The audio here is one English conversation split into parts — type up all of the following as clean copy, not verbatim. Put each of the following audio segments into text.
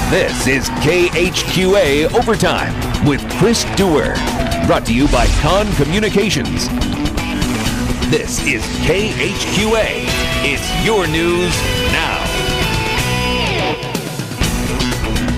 This is KHQA Overtime with Chris Dewar. Brought to you by Con Communications. This is KHQA. It's your news now.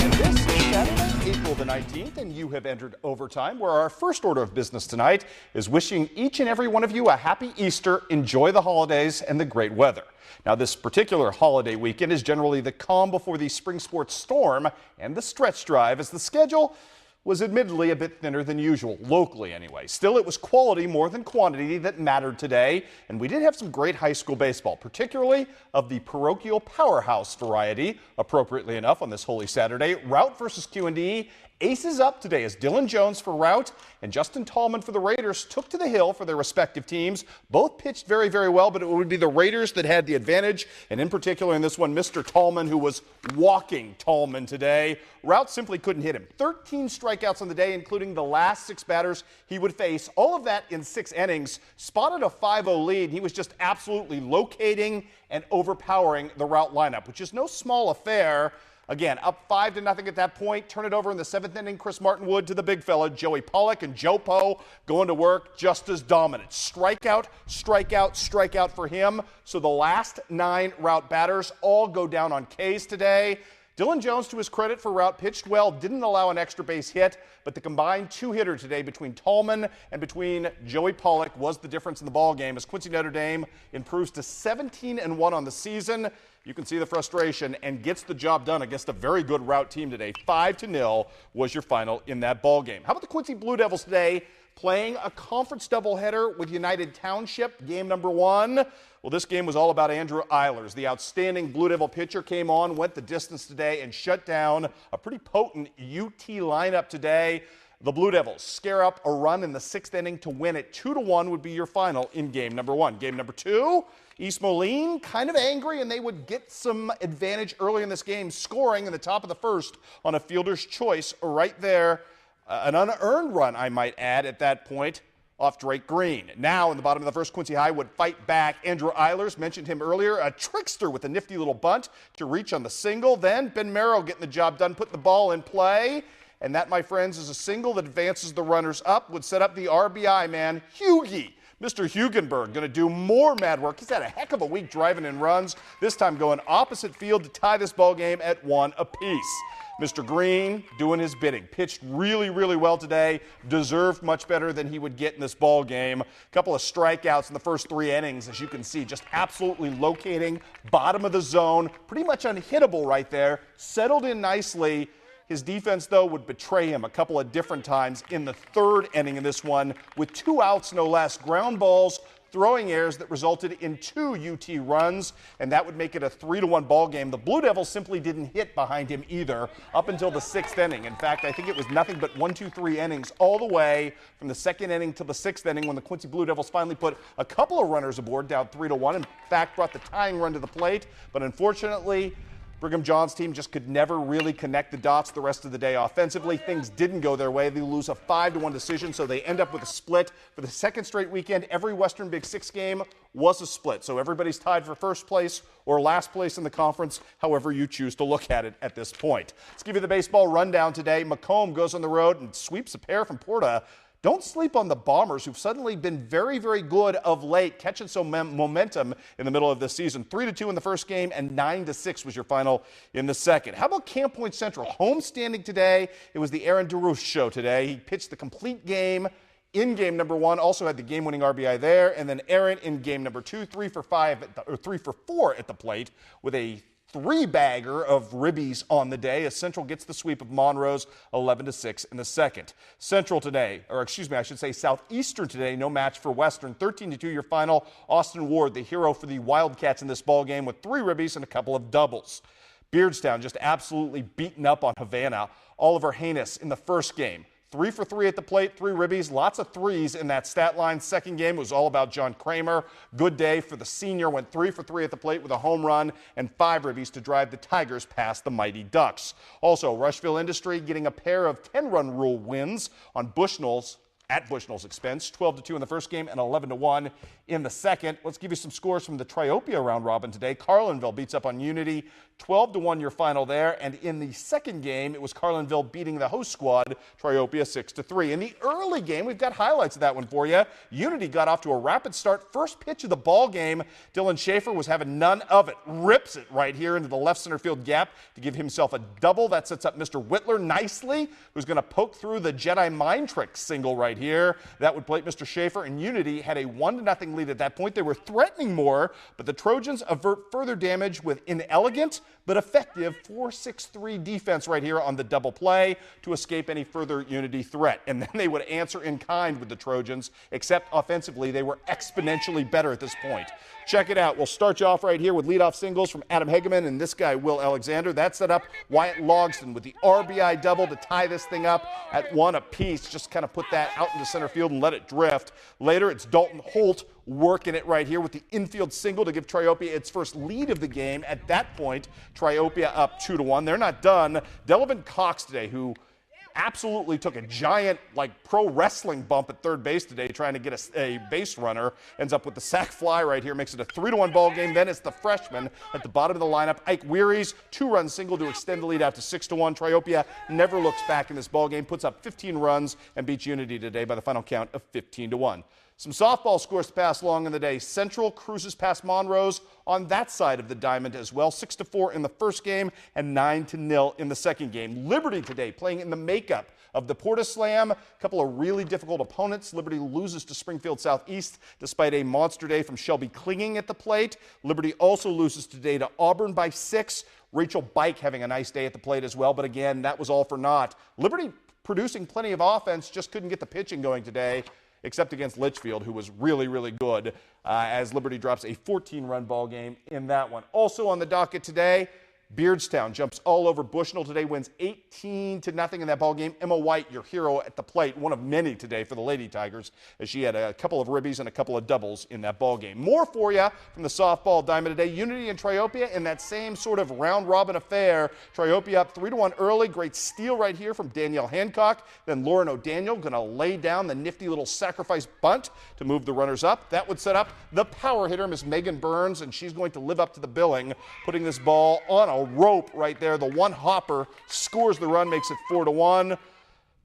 And this is Saturday, April the 19th, and you have entered Overtime, where our first order of business tonight is wishing each and every one of you a happy Easter, enjoy the holidays, and the great weather. Now, this particular holiday weekend is generally the calm before the spring sports storm and the stretch drive, as the schedule was admittedly a bit thinner than usual, locally anyway. Still, it was quality more than quantity that mattered today, and we did have some great high school baseball, particularly of the parochial powerhouse variety, appropriately enough on this Holy Saturday. Route versus Q&D. Aces up today as Dylan Jones for Route and Justin Tallman for the Raiders took to the hill for their respective teams. Both pitched very, very well, but it would be the Raiders that had the advantage, and in particular in this one, Mr. Tallman, who was walking Tallman today. Route simply couldn't hit him. 13 strikeouts on the day, including the last 6 batters he would face. All of that in 6 innings. Spotted a 5-0 lead. He was just absolutely locating and overpowering the Route lineup, which is no small affair. Again, up 5-0 at that point. Turn it over in the 7th inning. Chris Martinwood to the big fella, Joey Pollock, and Joe Poe going to work just as dominant. Strikeout, strikeout, strikeout for him. So the last 9 Route batters all go down on Ks today. Dylan Jones, to his credit for Route, pitched well, didn't allow an extra base hit, but the combined 2-hitter today between Tallman and between Joey Pollock was the difference in the ball game as Quincy Notre Dame improves to 17-1 on the season. You can see the frustration and gets the job done against a very good Route team today. 5-0 was your final in that ball game. How about the Quincy Blue Devils today playing a conference doubleheader with United Township, game number 1? Well, this game was all about Andrew Eilers. The outstanding Blue Devil pitcher came on, went the distance today, and shut down a pretty potent UT lineup today. The Blue Devils scare up a run in the 6th inning to win it. 2-1 would be your final in game number 1. Game number 2, East Moline kind of angry, and they would get some advantage early in this game, scoring in the top of the 1st on a fielder's choice right there. An unearned run, I might add, at that point off Drake Green. Now in the bottom of the 1st, Quincy High would fight back. Andrew Eilers, mentioned him earlier, a trickster with a nifty little bunt to reach on the single. Then Ben Merrill getting the job done, putting the ball in play. And that, my friends, is a single that advances the runners up, would set up the RBI man, Hugie. Mr. Hugenberg going to do more mad work. He's had a heck of a week driving in runs, this time going opposite field to tie this ball game at 1 apiece. Mr. Green doing his bidding. Pitched really, really well today. Deserved much better than he would get in this ball game. A couple of strikeouts in the first 3 innings, as you can see. Just absolutely locating, bottom of the zone. Pretty much unhittable right there. Settled in nicely. His defense, though, would betray him a couple of different times in the 3rd inning in this one with 2 outs, no less. Ground balls, throwing errors that resulted in 2 UT runs, and that would make it a 3-1 ball game. The Blue Devils simply didn't hit behind him either up until the 6th inning. In fact, I think it was nothing but 1, 2, 3 innings all the way from the 2nd inning to the 6th inning when the Quincy Blue Devils finally put a couple of runners aboard, down 3-1. In fact, brought the tying run to the plate, but unfortunately, Brigham Young's team just could never really connect the dots the rest of the day offensively. Things didn't go their way. They lose a 5-1 decision, so they end up with a split. For the 2nd straight weekend, every Western Big 6 game was a split. So everybody's tied for 1st place or last place in the conference, however you choose to look at it at this point. Let's give you the baseball rundown today. Macomb goes on the road and sweeps a pair from Porta. Don't sleep on the Bombers, who've suddenly been very, very good of late, catching some momentum in the middle of this season. 3-2 in the 1st game, and 9-6 was your final in the 2nd. How about Camp Point Central? Home standing today. It was the Aaron DeRusse show today. He pitched the complete game in game number 1, also had the game-winning RBI there, and then Aaron in game number 2, 3 for 4 at the plate with a 3-bagger of ribbies on the day as Central gets the sweep of Monroe's 11-6 in the 2nd. Central today, or excuse me, I should say Southeastern today, no match for Western. 13-2 your final. Austin Ward, the hero for the Wildcats in this ball game with 3 ribbies and a couple of doubles. Beardstown just absolutely beaten up on Havana. Oliver Haynes in the 1st game. 3 for 3 at the plate, 3 ribbies, lots of 3s in that stat line. 2nd game was all about John Kramer. Good day for the senior, went 3 for 3 at the plate with a home run and 5 ribbies to drive the Tigers past the mighty Ducks. Also, Rushville Industry getting a pair of 10-run rule wins on Bushnell's at Bushnell's expense. 12-2 in the 1st game and 11-1 in the second. Let's give you some scores from the Triopia round robin today. Carlinville beats up on Unity, 12-1 your final there. And in the second game, it was Carlinville beating the host squad, Triopia, 6-3. In the early game, we've got highlights of that one for you. Unity got off to a rapid start. First pitch of the ball game, Dylan Schaefer was having none of it. Rips it right here into the left center field gap to give himself a double. That sets up Mr. Whitler nicely, who's going to poke through the Jedi Mind Trick single right here. That would plate Mr. Schaefer, and Unity had a 1-0 lead at that point. They were threatening more, but the Trojans avert further damage with inelegant but effective 4-6-3 defense right here on the double play to escape any further Unity threat. And then they would answer in kind with the Trojans, except offensively they were exponentially better at this point. Check it out. We'll start you off right here with leadoff singles from Adam Hegeman and this guy, Will Alexander. That set up Wyatt Logston with the RBI double to tie this thing up at 1 apiece. Just kind of put that out into center field and let it drift. Later, it's Dalton Holt working it right here with the infield single to give Triopia its first lead of the game. At that point, Triopia up 2-1. They're not done. Delavan Cox today, who absolutely took a giant, pro wrestling bump at third base today trying to get a base runner, ends up with the sac fly right here, makes it a 3-1 ball game. Then it's the freshman at the bottom of the lineup, Ike Weary's 2-run single to extend the lead out to 6-1. Triopia never looks back in this ball game, puts up 15 runs and beats Unity today by the final count of 15-1. Some softball scores to pass along in the day. Central cruises past Monrose on that side of the diamond as well. 6-4 in the first game and 9-0 in the second game. Liberty today playing in the makeup of the Porta Slam. A couple of really difficult opponents. Liberty loses to Springfield Southeast despite a monster day from Shelby Clinging at the plate. Liberty also loses today to Auburn by 6. Rachel Bike having a nice day at the plate as well, but again, that was all for naught. Liberty producing plenty of offense, just couldn't get the pitching going today, except against Litchfield, who was really, really good, as Liberty drops a 14-run ball game in that one. Also on the docket today, Beardstown jumps all over Bushnell today, wins 18-0 in that ball game. Emma White, your hero at the plate, one of many today for the Lady Tigers, as she had a couple of ribbies and a couple of doubles in that ball game. More for you from the softball diamond today. Unity and Triopia in that same sort of round-robin affair. Triopia up 3-1 early. Great steal right here from Danielle Hancock. Then Lauren O'Daniel going to lay down the nifty little sacrifice bunt to move the runners up. That would set up the power hitter, Miss Megan Burns, and she's going to live up to the billing, putting this ball on a rope right there. The one hopper scores the run, makes it 4-1.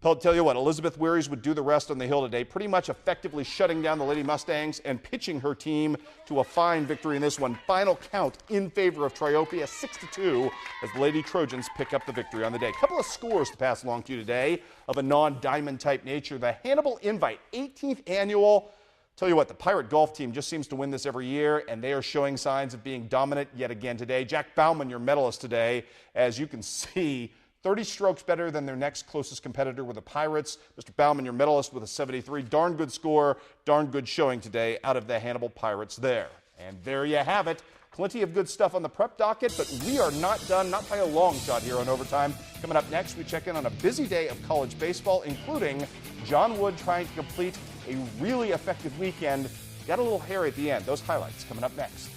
I'll tell you what, Elizabeth Wearies would do the rest on the hill today, pretty much effectively shutting down the Lady Mustangs and pitching her team to a fine victory in this one. Final count in favor of Triopia, 6-2, as the Lady Trojans pick up the victory on the day. A couple of scores to pass along to you today of a non-diamond type nature. The Hannibal Invite, 18th annual. Tell you what, the Pirate golf team just seems to win this every year, and they are showing signs of being dominant yet again today. Jack Bauman, your medalist today, as you can see, 30 strokes better than their next closest competitor with the Pirates. Mr. Bauman, your medalist with a 73. Darn good score, darn good showing today out of the Hannibal Pirates there. And there you have it. Plenty of good stuff on the prep docket, but we are not done, not by a long shot here on Overtime. Coming up next, we check in on a busy day of college baseball, including John Wood trying to complete a really effective weekend. Got a little hairy at the end. Those highlights coming up next.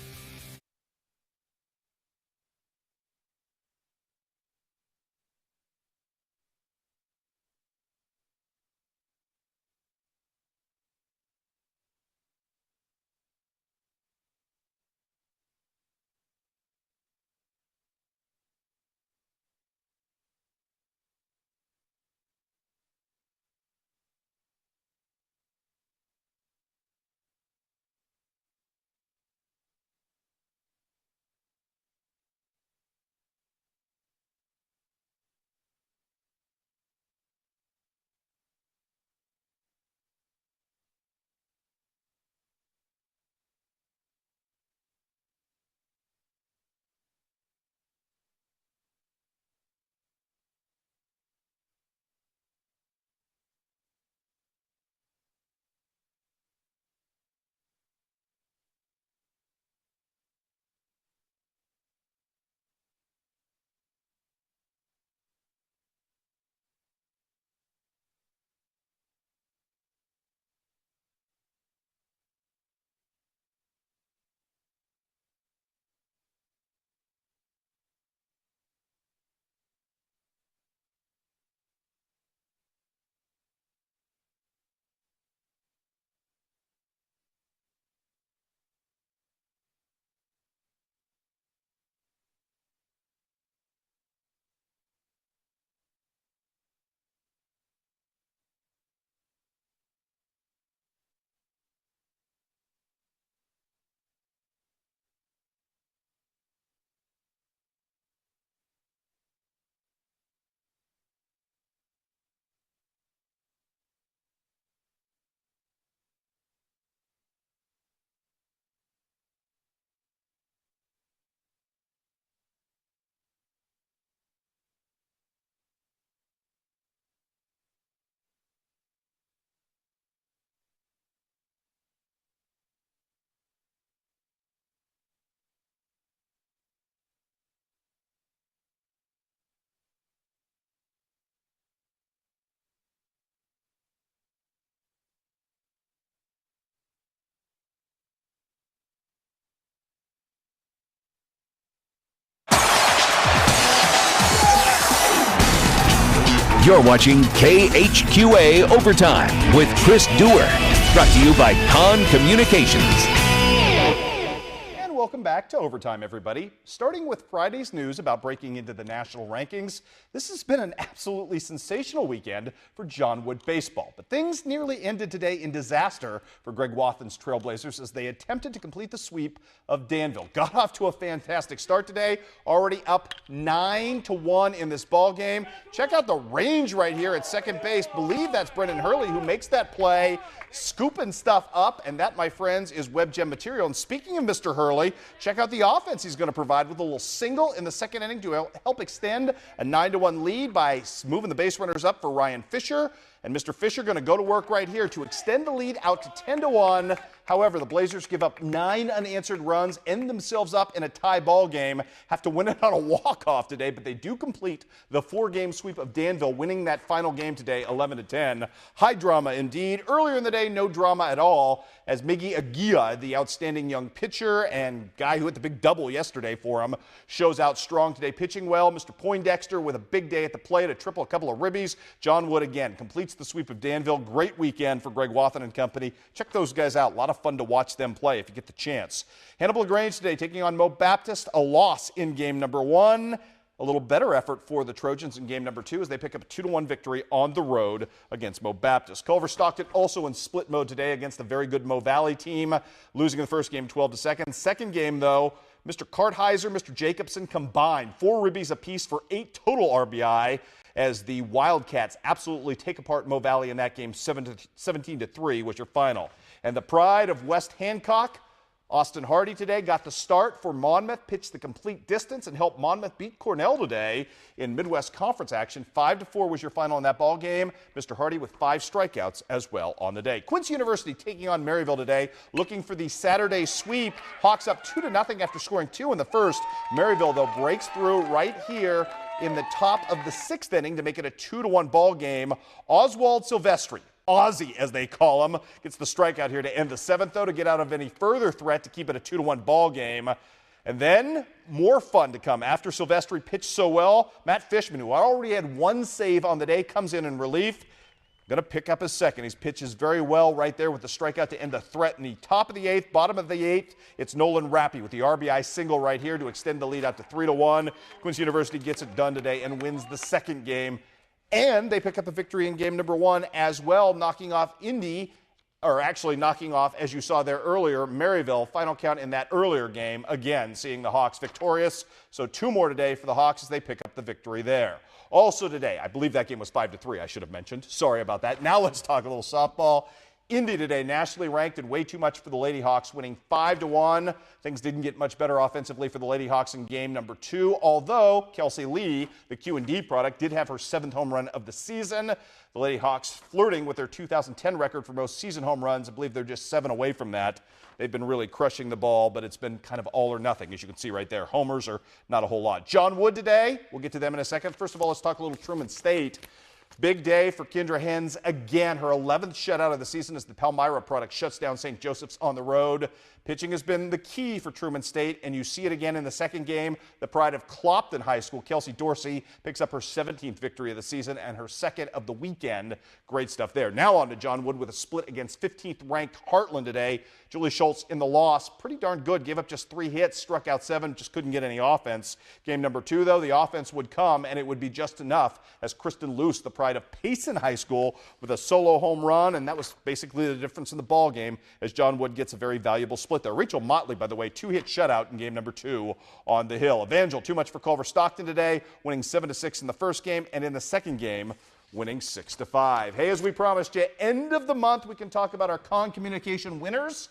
You're watching KHQA Overtime with Chris Dewar. Brought to you by Con Communications. And welcome back to Overtime, everybody. Starting with Friday's news about breaking into the national rankings, this has been an absolutely sensational weekend for John Wood baseball. But things nearly ended today in disaster for Greg Wathen's Trailblazers as they attempted to complete the sweep of Danville. Got off to a fantastic start today, already up 9-1 in this ball game. Check out the range right here at second base. Believe that's Brendan Hurley who makes that play, scooping stuff up, and that, my friends, is web gem material. And speaking of Mr. Hurley, check out the offense he's going to provide with a little single in the second inning to help extend a 9-1 lead by moving the base runners up for Ryan Fisher. And Mr. Fisher going to go to work right here to extend the lead out to 10-1. However, the Blazers give up 9 unanswered runs, end themselves up in a tie ball game, have to win it on a walk-off today, but they do complete the 4-game sweep of Danville, winning that final game today 11-10. High drama indeed. Earlier in the day, no drama at all, as Miggy Aguia, the outstanding young pitcher and guy who hit the big double yesterday for him, shows out strong today, pitching well. Mr. Poindexter with a big day at the plate, a triple, a couple of ribbies. John Wood again completes the sweep of Danville. Great weekend for Greg Wathen and company. Check those guys out. A lot of fun to watch them play if you get the chance. Hannibal LaGrange today taking on Mo Baptist, a loss in game number 1. A little better effort for the Trojans in game number 2 as they pick up a 2-1 victory on the road against Mo Baptist. Culver Stockton also in split mode today against a very good Mo Valley team, losing in the first game 12-2. Second game, though, Mr. Kartheiser, Mr. Jacobson combined 4 ribbies apiece for 8 total RBI as the Wildcats absolutely take apart Mo Valley in that game. 17-3 was your final. And the pride of West Hancock, Austin Hardy today got the start for Monmouth, pitched the complete distance and helped Monmouth beat Cornell today in Midwest Conference action. 5-4 was your final in that ball game. Mr. Hardy with 5 strikeouts as well on the day. Quincy University taking on Maryville today, looking for the Saturday sweep. Hawks up 2-0 after scoring 2 in the first. Maryville, though, breaks through right here in the top of the 6th inning to make it a 2-1 ball game. Oswald Silvestri, Ozzy, as they call him, gets the strikeout here to end the 7th, though, to get out of any further threat to keep it a 2-1 ball game. And then more fun to come. After Silvestri pitched so well, Matt Fishman, who already had 1 save on the day, comes in relief. Going to pick up his second. He pitches very well right there with the strikeout to end the threat in the top of the 8th. Bottom of the 8th, it's Nolan Rappy with the RBI single right here to extend the lead out to 3-1. Quincy University gets it done today and wins the second game. And they pick up a victory in game number 1 as well, knocking off Indy, or actually knocking off, as you saw there earlier, Maryville. Final count in that earlier game, again, seeing the Hawks victorious. So 2 more today for the Hawks as they pick up the victory there. Also today, I believe that game was 5-3, I should have mentioned. Sorry about that. Now let's talk a little softball. Indy today, nationally ranked and way too much for the Lady Hawks, winning 5-1. Things didn't get much better offensively for the Lady Hawks in game number 2, although Kelsey Lee, the Q&D product, did have her 7th home run of the season. The Lady Hawks flirting with their 2010 record for most season home runs. I believe they're just 7 away from that. They've been really crushing the ball, but it's been kind of all or nothing, as you can see right there. Homers are not a whole lot. John Wood today, we'll get to them in a second. First of all, let's talk a little Truman State. Big day for Kendra Hens. Again, her 11th shutout of the season as the Palmyra product shuts down St. Joseph's on the road. Pitching has been the key for Truman State, and you see it again in the second game. The pride of Clopton High School, Kelsey Dorsey, picks up her 17th victory of the season and her 2nd of the weekend. Great stuff there. Now on to John Wood with a split against 15th-ranked Heartland today. Julie Schultz in the loss. Pretty darn good. Gave up just 3 hits, struck out 7, just couldn't get any offense. Game number 2, though, the offense would come, and it would be just enough as Kristen Luce, the pride of Payson High School, with a solo home run, and that was basically the difference in the ball game as John Wood gets a very valuable split there. Rachel Motley, by the way, 2-hit shutout in game number 2 on the Hill. Evangel, too much for Culver Stockton today, winning 7-6 in the first game, and in the second game, winning 6-5. Hey, as we promised you, end of the month, we can talk about our Con Communication winners.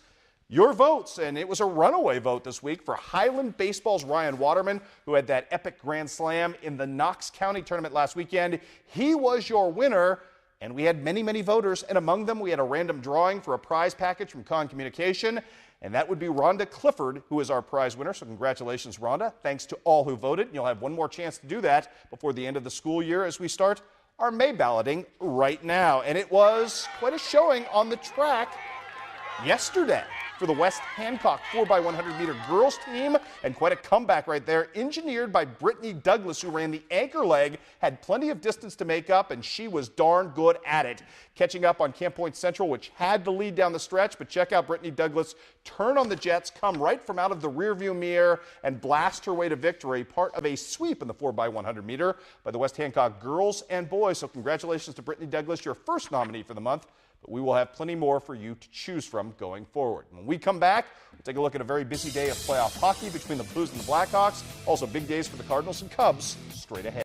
Your votes, and it was a runaway vote this week for Highland Baseball's Ryan Waterman, who had that epic grand slam in the Knox County tournament last weekend. He was your winner, and we had many, many voters, and among them we had a random drawing for a prize package from Con Communication, and that would be Rhonda Clifford, who is our prize winner. So congratulations, Rhonda. Thanks to all who voted. You'll have one more chance to do that before the end of the school year as we start our May balloting right now. And it was quite a showing on the track yesterday. for the West Hancock 4x100 meter girls team, and quite a comeback right there, engineered by Brittany Douglas, who ran the anchor leg, had plenty of distance to make up, and she was darn good at it. Catching up on Camp Point Central, which had the lead down the stretch, but check out Brittany Douglas turn on the jets, come right from out of the rearview mirror, and blast her way to victory, part of a sweep in the 4x100 meter by the West Hancock girls and boys. So congratulations to Brittany Douglas, your first nominee for the month, but we will have plenty more for you to choose from going forward. When we come back, we'll take a look at a very busy day of playoff hockey between the Blues and the Blackhawks. Also big days for the Cardinals and Cubs straight ahead.